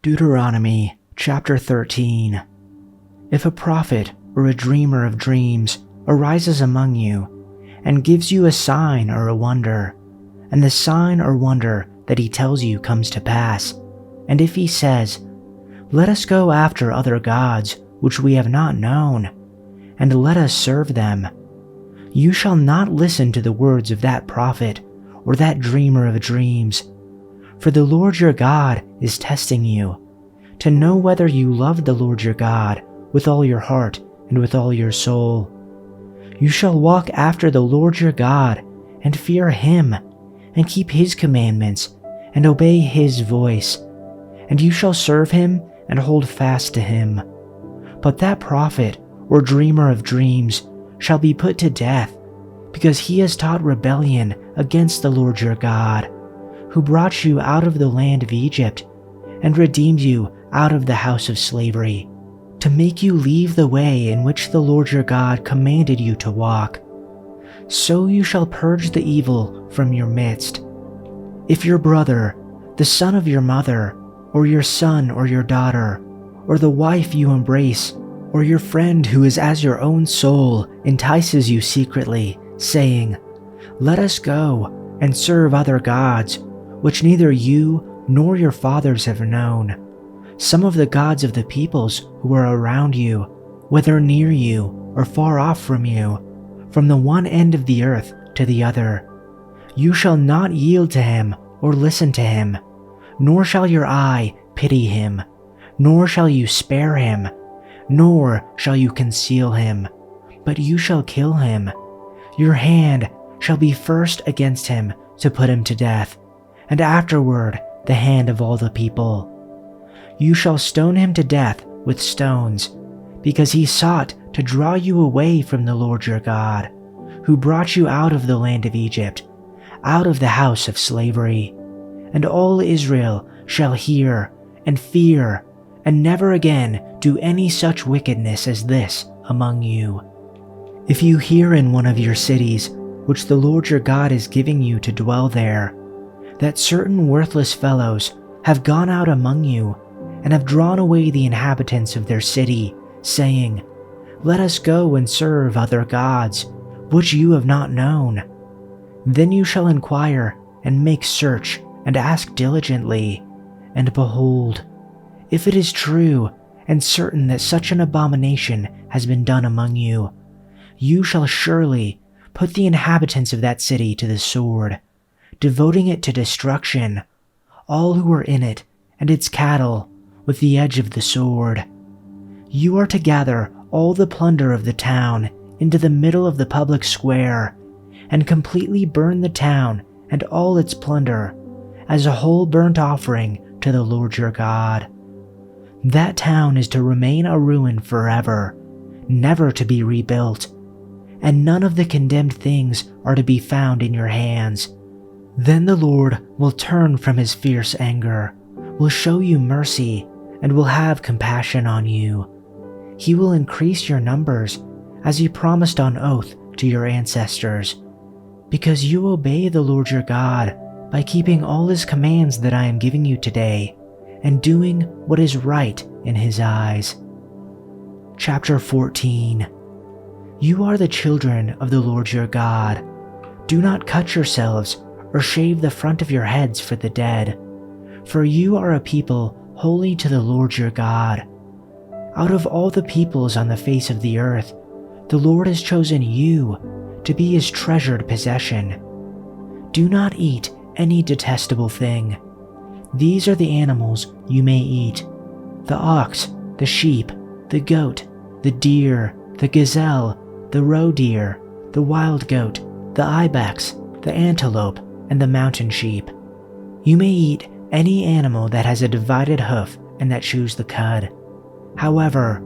Deuteronomy chapter 13. If a prophet or a dreamer of dreams arises among you and gives you a sign or a wonder, and the sign or wonder that he tells you comes to pass, and if he says, "Let us go after other gods which we have not known, and let us serve them," you shall not listen to the words of that prophet or that dreamer of dreams. For the Lord your God is testing you, to know whether you love the Lord your God with all your heart and with all your soul. You shall walk after the Lord your God, and fear him, and keep his commandments, and obey his voice. And you shall serve him and hold fast to him. But that prophet or dreamer of dreams shall be put to death, because he has taught rebellion against the Lord your God, who brought you out of the land of Egypt, and redeemed you out of the house of slavery, to make you leave the way in which the Lord your God commanded you to walk. So you shall purge the evil from your midst. If your brother, the son of your mother, or your son or your daughter, or the wife you embrace, or your friend who is as your own soul entices you secretly, saying, "Let us go and serve other gods, which neither you nor your fathers have known, some of the gods of the peoples who are around you, whether near you or far off from you, from the one end of the earth to the other, you shall not yield to him or listen to him, nor shall your eye pity him, nor shall you spare him, nor shall you conceal him, but you shall kill him. Your hand shall be first against him to put him to death, and afterward the hand of all the people. You shall stone him to death with stones, because he sought to draw you away from the Lord your God, who brought you out of the land of Egypt, out of the house of slavery. And all Israel shall hear and fear, and never again do any such wickedness as this among you. If you hear in one of your cities, which the Lord your God is giving you to dwell there, that certain worthless fellows have gone out among you, and have drawn away the inhabitants of their city, saying, "Let us go and serve other gods, which you have not known," then you shall inquire and make search and ask diligently, and behold, if it is true and certain that such an abomination has been done among you, you shall surely put the inhabitants of that city to the sword, devoting it to destruction, all who are in it, and its cattle, with the edge of the sword. You are to gather all the plunder of the town into the middle of the public square, and completely burn the town and all its plunder, as a whole burnt offering to the Lord your God. That town is to remain a ruin forever, never to be rebuilt, and none of the condemned things are to be found in your hands. Then the Lord will turn from his fierce anger, will show you mercy, and will have compassion on you. He will increase your numbers, as he promised on oath to your ancestors, because you obey the Lord your God by keeping all his commands that I am giving you today, and doing what is right in his eyes. Chapter 14. You are the children of the Lord your God. Do not cut yourselves or shave the front of your heads for the dead, for you are a people holy to the Lord your God. Out of all the peoples on the face of the earth, the Lord has chosen you to be his treasured possession. Do not eat any detestable thing. These are the animals you may eat: the ox, the sheep, the goat, the deer, the gazelle, the roe deer, the wild goat, the ibex, the antelope, and the mountain sheep. You may eat any animal that has a divided hoof and that chews the cud. However,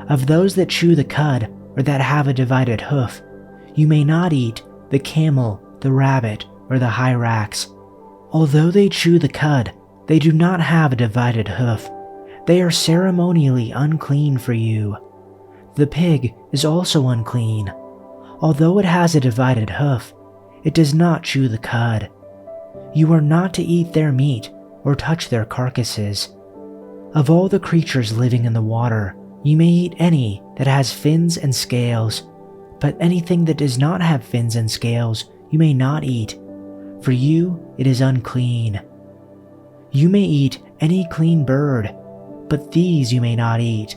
of those that chew the cud or that have a divided hoof, you may not eat the camel, the rabbit, or the hyrax. Although they chew the cud, they do not have a divided hoof. They are ceremonially unclean for you. The pig is also unclean. Although it has a divided hoof, it does not chew the cud. You are not to eat their meat or touch their carcasses. Of all the creatures living in the water, you may eat any that has fins and scales, but anything that does not have fins and scales you may not eat. For you it is unclean. You may eat any clean bird, but these you may not eat: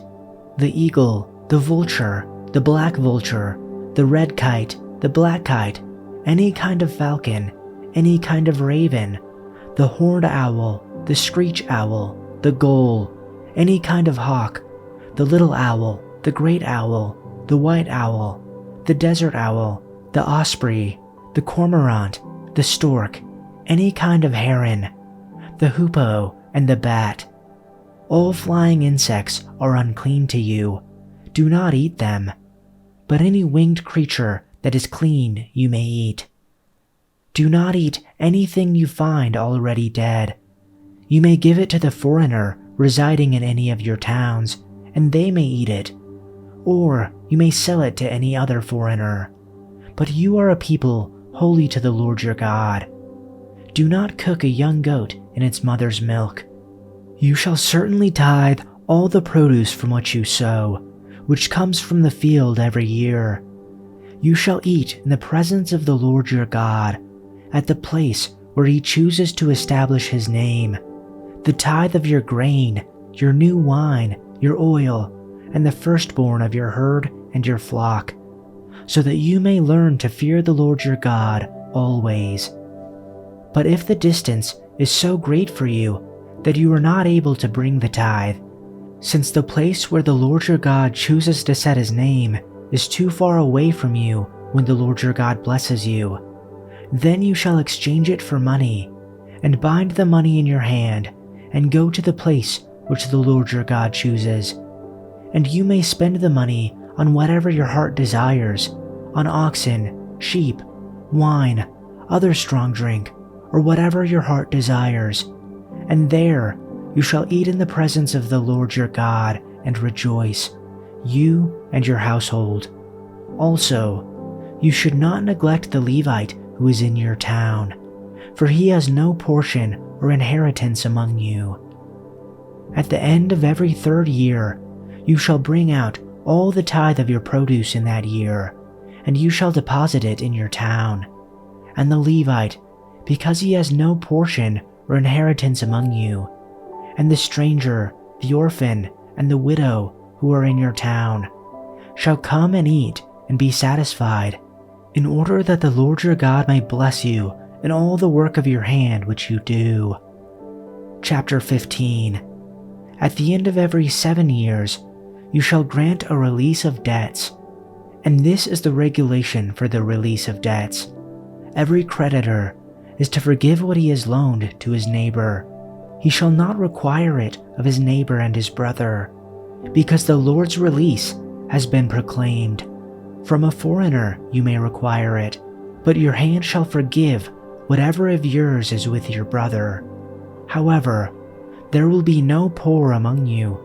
the eagle, the vulture, the black vulture, the red kite, the black kite, any kind of falcon, any kind of raven, the horned owl, the screech owl, the gull, any kind of hawk, the little owl, the great owl, the white owl, the desert owl, the osprey, the cormorant, the stork, any kind of heron, the hoopoe, and the bat. All flying insects are unclean to you. Do not eat them. But any winged creature that is clean you may eat. Do not eat anything you find already dead. You may give it to the foreigner residing in any of your towns, and they may eat it. Or you may sell it to any other foreigner. But you are a people holy to the Lord your God. Do not cook a young goat in its mother's milk. You shall certainly tithe all the produce from what you sow, which comes from the field every year. You shall eat in the presence of the Lord your God, at the place where he chooses to establish his name, the tithe of your grain, your new wine, your oil, and the firstborn of your herd and your flock, so that you may learn to fear the Lord your God always. But if the distance is so great for you that you are not able to bring the tithe, since the place where the Lord your God chooses to set his name is too far away from you when the Lord your God blesses you, then you shall exchange it for money, and bind the money in your hand, and go to the place which the Lord your God chooses. And you may spend the money on whatever your heart desires, on oxen, sheep, wine, other strong drink, or whatever your heart desires. And there you shall eat in the presence of the Lord your God and rejoice, you and your household. Also, you should not neglect the Levite who is in your town, for he has no portion or inheritance among you. At the end of every 3rd year, you shall bring out all the tithe of your produce in that year, and you shall deposit it in your town. And the Levite, because he has no portion or inheritance among you, and the stranger, the orphan, and the widow who are in your town, shall come and eat and be satisfied, in order that the Lord your God may bless you in all the work of your hand which you do. Chapter 15. At the end of every 7 years, you shall grant a release of debts. And this is the regulation for the release of debts. Every creditor is to forgive what he has loaned to his neighbor. He shall not require it of his neighbor and his brother, because the Lord's release has been proclaimed. From a foreigner you may require it, but your hand shall forgive whatever of yours is with your brother. However, there will be no poor among you,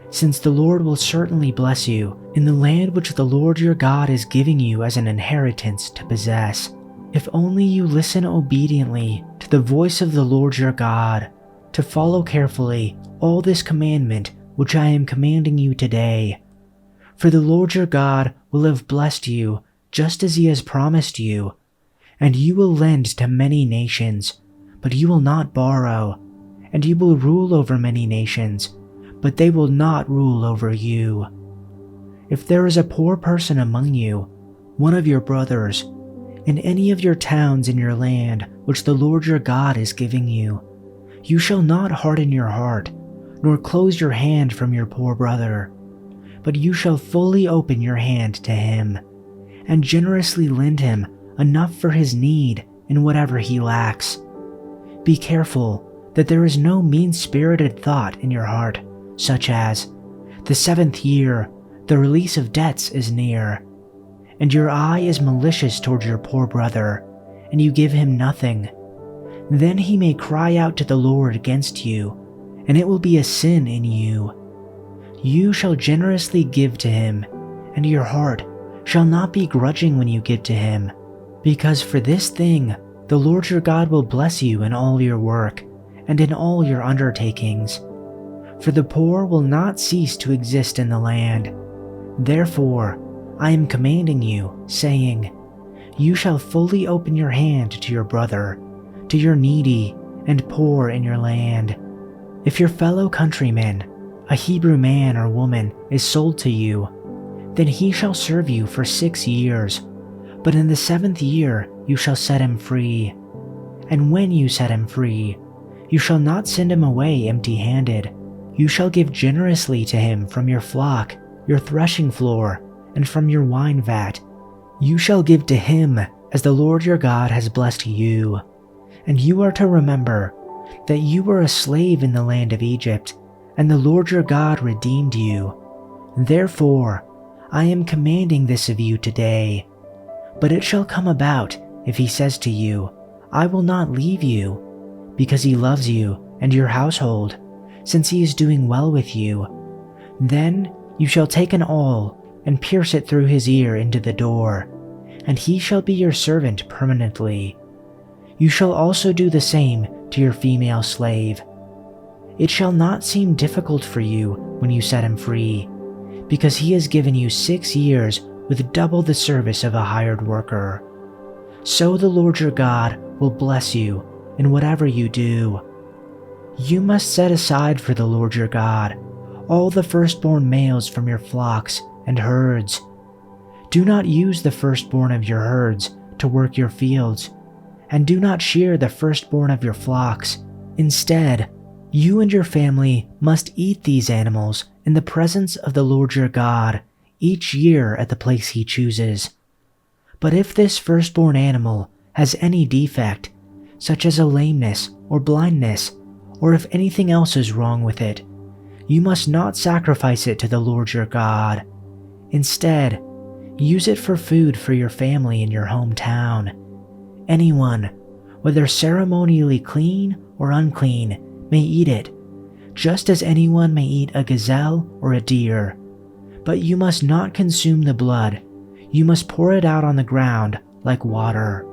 since the Lord will certainly bless you in the land which the Lord your God is giving you as an inheritance to possess, if only you listen obediently to the voice of the Lord your God, to follow carefully all this commandment which I am commanding you today. For the Lord your God will have blessed you just as he has promised you, and you will lend to many nations, but you will not borrow, and you will rule over many nations, but they will not rule over you. If there is a poor person among you, one of your brothers, in any of your towns in your land which the Lord your God is giving you, you shall not harden your heart, nor close your hand from your poor brother, but you shall fully open your hand to him, and generously lend him enough for his need in whatever he lacks. Be careful that there is no mean-spirited thought in your heart, such as, the 7th year, the release of debts is near, and your eye is malicious toward your poor brother, and you give him nothing. Then he may cry out to the Lord against you, and it will be a sin in you. You shall generously give to him, and your heart shall not be grudging when you give to him, because for this thing the Lord your God will bless you in all your work, and in all your undertakings. For the poor will not cease to exist in the land. Therefore, I am commanding you, saying, you shall fully open your hand to your brother, to your needy and poor in your land. If your fellow countryman, a Hebrew man or woman, is sold to you, then he shall serve you for 6 years, but in the 7th year you shall set him free. And when you set him free, you shall not send him away empty-handed. You shall give generously to him from your flock, your threshing floor, and from your wine vat. You shall give to him as the Lord your God has blessed you. And you are to remember that you were a slave in the land of Egypt, and the Lord your God redeemed you. Therefore, I am commanding this of you today. But it shall come about, if he says to you, I will not leave you, because he loves you and your household, since he is doing well with you, then you shall take an awl and pierce it through his ear into the door, and he shall be your servant permanently. You shall also do the same to your female slave. It shall not seem difficult for you when you set him free, because he has given you 6 years with double the service of a hired worker. So the Lord your God will bless you in whatever you do. You must set aside for the Lord your God all the firstborn males from your flocks and herds. Do not use the firstborn of your herds to work your fields, and do not shear the firstborn of your flocks. Instead, you and your family must eat these animals in the presence of the Lord your God each year at the place he chooses. But if this firstborn animal has any defect, such as a lameness or blindness, or if anything else is wrong with it, you must not sacrifice it to the Lord your God. Instead, use it for food for your family in your hometown. Anyone, whether ceremonially clean or unclean, may eat it, just as anyone may eat a gazelle or a deer. But you must not consume the blood. You must pour it out on the ground like water.